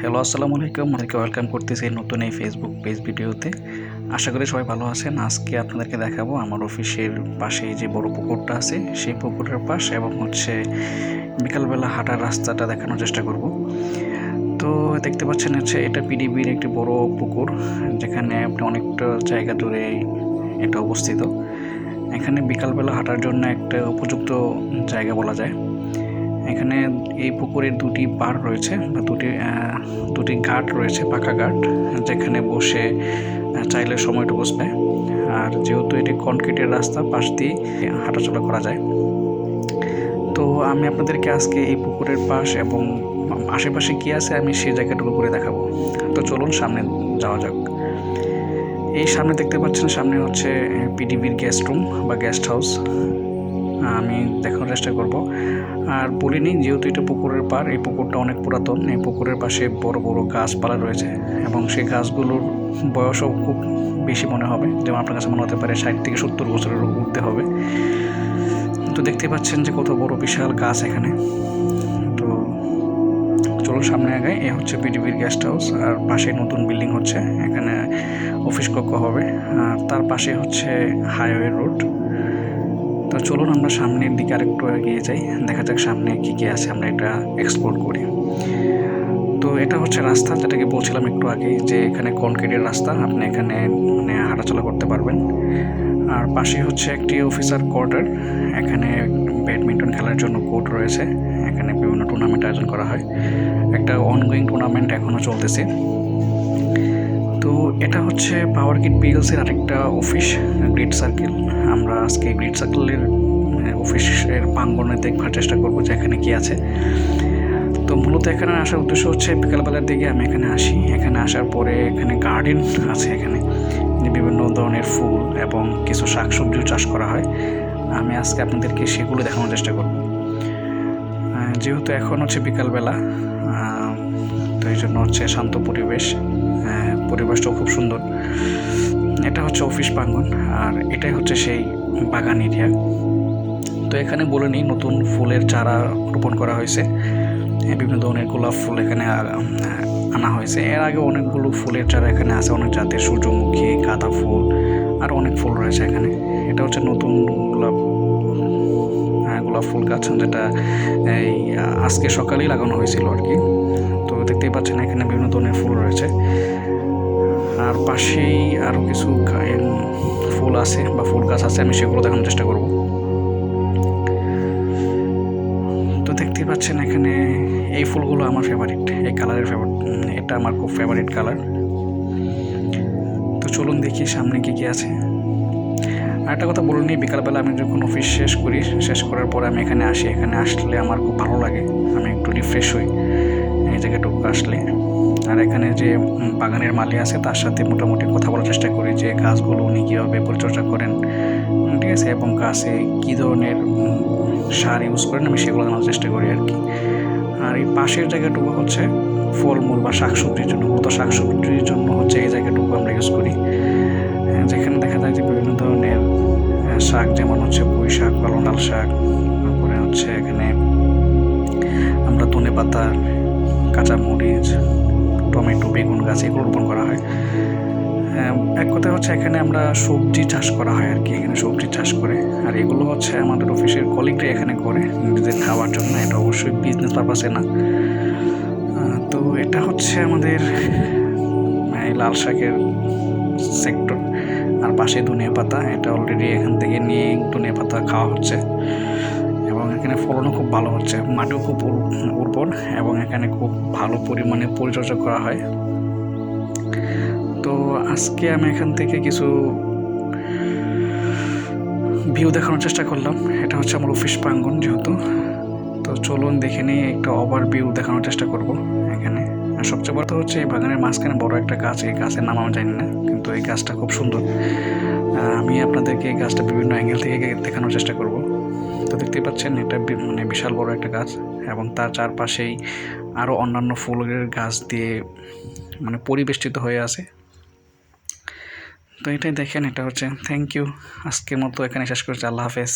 Hello, আসসালামু আলাইকুম। আপনাদেরকে ওয়েলকাম করতেছি নতুন এই ফেসবুক পেজ ভিডিওতে। আশা করি সবাই ভালো আছেন। আজকে আপনাদেরকে দেখাবো আমার অফিসের পাশে যে বড় পুকুরটা আছে সেই পুকুরের পাশ এবং বিকালবেলা হাঁটার রাস্তাটা দেখানোর চেষ্টা করব। তো দেখতে পাচ্ছেন এটা পিডিবির একটি বড় পুকুর, যেখানে আপনি অনেকটা জায়গা জুড়ে এটা অবস্থিত। এখানে বিকালবেলা হাঁটার জন্য একটা উপযুক্ত জায়গা বলা যায়। এখানে এই পুকুরের দুটি পাড় রয়েছে বা দুটি ঘাট রয়েছে, পাকা ঘাট, যেখানে বসে চাইলে সময়টুকু স্পেন্ড। আর যেহেতু এটি কনক্রিটের রাস্তা, পাশ দিয়ে হাঁটাচলা করা যায়। তো আমি আপনাদেরকে আজকে এই পুকুরের পাশ এবং আশেপাশে কী আছে আমি সেই জায়গাটুকু ঘুরে দেখাবো। তো চলুন সামনে যাওয়া যাক। এই সামনে দেখতে পাচ্ছেন, সামনে হচ্ছে পিডিবির গেস্ট রুম বা গেস্ট হাউস। আমি দেখানোর চেষ্টা করব। আর বলিনি, যেহেতু এটা পুকুরের পাড়, এই পুকুরটা অনেক পুরাতন। এই পুকুরের পাশে বড় বড় গাছপালা রয়েছে এবং সেই গাছগুলোর বয়সও খুব বেশি মনে হবে, যেমন আপনার কাছে মনে হতে পারে 60 থেকে 70 বছরের উঠতে হবে। তো দেখতে পাচ্ছেন যে কত বড় বিশাল গাছ এখানে। তো চলুন সামনে আগাই। এ হচ্ছে পিডিবির গেস্ট হাউস, আর পাশে নতুন বিল্ডিং হচ্ছে, এখানে অফিস কক্ষ হবে। আর তার পাশে হচ্ছে হাইওয়ে রোড। তো চলুন আমরা সামনের দিকে আরেকটু এগিয়ে যাই, দেখা যাক সামনে কী কী আছে, আমরা এটা এক্সপ্লোর করি। তো এটা হচ্ছে রাস্তা, যেটাকে বলছিলাম একটু আগে, যে এখানে কনক্রিটের রাস্তা, আপনি এখানে হাঁটাচলা করতে পারবেন। আর পাশে হচ্ছে একটি অফিসার কোয়ার্টার, এখানে ব্যাডমিন্টন খেলার জন্য কোর্ট রয়েছে, এখানে বিভিন্ন টুর্নামেন্ট আয়োজন করা হয়। একটা অনগোয়িং টুর্নামেন্ট এখনও চলতেছে। তো এটা হচ্ছে পাওয়ার গ্রিড পিএলসির আরেকটা অফিস, গ্রিড সার্কেল। আমরা আজকে গ্রিড সার্কেলের অফিসের প্রাঙ্গণে দেখবার চেষ্টা করবো যে এখানে কী আছে। তো মূলত এখানে আসার উদ্দেশ্য হচ্ছে বিকালবেলার দিকে আমি এখানে আসি। এখানে আসার পরে এখানে গার্ডেন আছে, এখানে বিভিন্ন ধরনের ফুল এবং কিছু শাকসবজিও চাষ করা হয়। আমি আজকে আপনাদেরকে সেগুলো দেখানোর চেষ্টা করব। যেহেতু এখন হচ্ছে বিকালবেলা, তো এই জন্য হচ্ছে শান্ত পরিবেশ, পরিবেশটাও খুব সুন্দর। এটা হচ্ছে অফিস প্রাঙ্গণ, আর এটাই হচ্ছে সেই বাগান এরিয়া। তো এখানে বলে নিই, নতুন ফুলের চারা রোপণ করা হয়েছে, বিভিন্ন ধরনের গোলাপ ফুল এখানে আনা হয়েছে। এর আগে অনেকগুলো ফুলের চারা এখানে আছে, অনেক জাতের, সূর্যমুখী, গাঁদা ফুল, আর অনেক ফুল রয়েছে এখানে। এটা হচ্ছে নতুন গোলাপ ফুল গাছ, যেটা এই আজকে সকালেই লাগানো হয়েছিল আর কি। তো দেখতেই পাচ্ছেন এখানে বিভিন্ন ধরনের ফুল রয়েছে। আর পাশেই আরও কিছু ফুল আছে বা ফুল গাছ আছে, আমি সেগুলো দেখানোর চেষ্টা করব। তো দেখতেই পাচ্ছেন এখানে এই ফুলগুলো আমার ফেভারিট, এই কালারের এটা আমার খুব ফেভারিট কালার। তো চলুন দেখি সামনে কী কী আছে। আর একটা কথা বলে নিই, বিকালবেলা আমি যখন অফিস শেষ করার পরে আমি এখানে আসি। এখানে আসলে আমার খুব ভালো লাগে, আমি একটু রিফ্রেশ হই এই জায়গাটুকু আসলে। আর এখানে যে বাগানের মালি আছে তার সাথে মোটামুটি কথা বলার চেষ্টা করি যে গাছগুলো উনি কীভাবে পরিচর্যা করেন, ঠিক আছে, এবং গাছে কী ধরনের সার ইউজ করেন, আমি সেগুলো জানার চেষ্টা করি আর কি। আর এই পাশের জায়গাটুকু হচ্ছে ফলমূল বা শাকসবজির জন্য, শাকসবজির জন্য হচ্ছে এই জায়গাটুকু আমরা ইউজ করি, যেখানে দেখা যায় যে বিভিন্ন ধরনের শাক, যেমন হচ্ছে পুঁই শাক, পালং শাক, তারপরে হচ্ছে এখানে আমরা ধনেপাতা, কাঁচামরিচ, টমেটো, বেগুন গাছ এগুলো রোপণ করা হয়। এক কথা হচ্ছে এখানে আমরা সবজি চাষ করা হয় আর কি, এখানে সবজি চাষ করে। আর এগুলো হচ্ছে আমাদের অফিসের কলিগরা এখানে করে নিজেদের খাওয়ার জন্য, এটা অবশ্যই বিজনেস পারপাসে না। তো এটা হচ্ছে আমাদের লাল শাকের সেক্টর, আর পাশে ধনিয়া পাতা, এটা অলরেডি এখান থেকে নিয়ে ধনিয়া পাতা খাওয়া হচ্ছে এবং এখানে ফলনও খুব ভালো হচ্ছে, মাটিও খুব উর্বর এবং এখানে খুব ভালো পরিমাণে পরিচর্যা করা হয়। তো আজকে আমি এখান থেকে কিছু ভিউ দেখানোর চেষ্টা করলাম। এটা হচ্ছে আমার অফিস প্রাঙ্গণ যেহেতু। তো চলুন দেখে নিয়ে একটা ওভার ভিউ দেখানোর চেষ্টা করব এখানে। আর সবচেয়ে বড় হচ্ছে এই বাগানের মাঝখানে বড় একটা গাছ, এই গাছের নাম আমি জানি না, কিন্তু এই গাছটা খুব সুন্দর। আমি আপনাদেরকে এই গাছটা বিভিন্ন অ্যাঙ্গেল থেকে দেখানোর চেষ্টা করব। তো দেখতেই পাচ্ছেন এটা বিশাল বড় একটা গাছ এবং তার চারপাশেই আরও অন্যান্য ফুলের গাছ দিয়ে পরিবেষ্টিত হয়ে আছে। তো এটাই দেখেন, এটা হচ্ছে। থ্যাংক ইউ, আজকের মতো এখানে শেষ করছি। আল্লাহ হাফেজ।